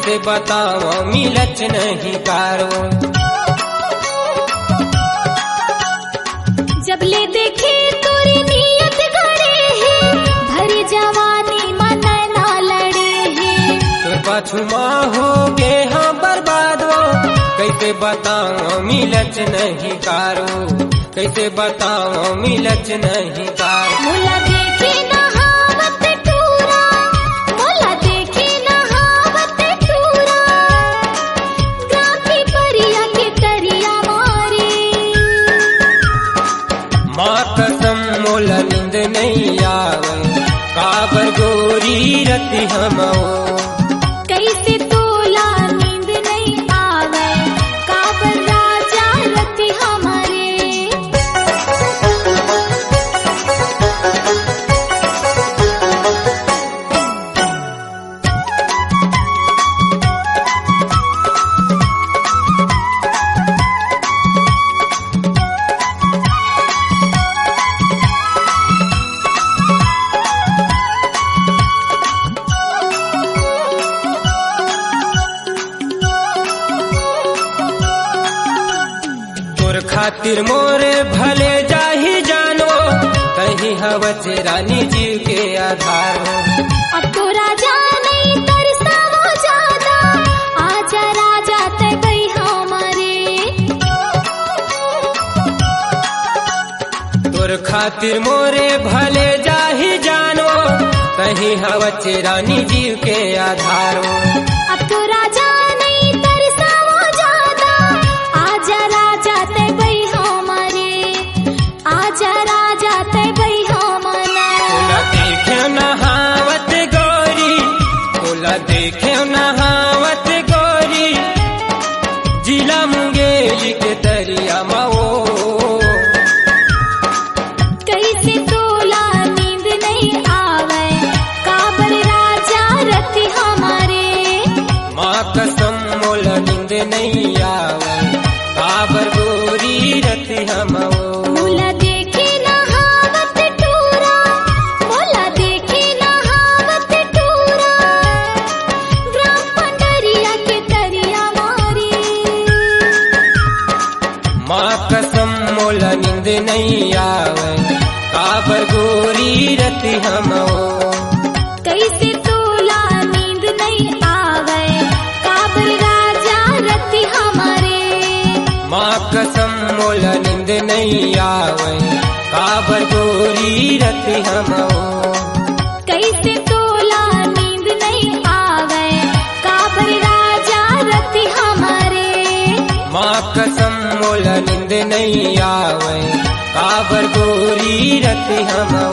कैसे बताओ मिलच नहीं कारो। जब ले देखे तोरी नियत गड़े है, भरी जवानी मन ना लड़े है। तो पछुमा हो गे हाँ बर्बाद हो, कैसे बताओ मिलच नहीं कारो। कैसे बताओ मिलच नहीं कारो। मोला देखे नहावत टूरा, मोला देखे नहावत टूरा, गाती परिया के तरिया मारे। माँ कसम मोला नींद नहीं आवे, काबर गोरी रति हमो। कैसे तोला नींद नहीं आवे, काबर राजा रति हमारे। तोर खातिर मोरे भले जाही जानो, कहीं हवच रानी जीव के आधार हो। अब तो राजा नहीं तरसावो ज्यादा, आजा राजा तबई हमारे। तोर खातिर मोरे भले जाही जानो, कहीं हवच रानी जीव के आधार हो। अब तो राजा नहीं तरसावो ज्यादा, आजा राजा तबई हमारे। आजा राजा तबई हमारा। तोला देखे नहावत गोरी, तोला देखे नहावत गोरी, जिला मुंगेली के दरिया माओ। कैसे तोला नींद नहीं आवे, काबर राजा रति हमारे। माँ कसम मोला नींद नहीं आवे, काबर गोरी रति हमो। मोला देखे नहावत टूरा, मोला देखे नहावत टूरा, ग्राम पंडरिया के तरिया मारी। माँ कसम मोला नींद नहीं आवे, काबर गोरी रति हमो। कैसे तोला नींद नहीं आवे, काबर राजा रति हमारे। माँ कसम मोला नींद नहीं आवे, काबर गोरी रति हमो। कैसे तोला नींद नहीं आवे, काबर राजा रति हमारे। माँ कसम मोला नींद नहीं आवे, काबर गोरी रति हमो।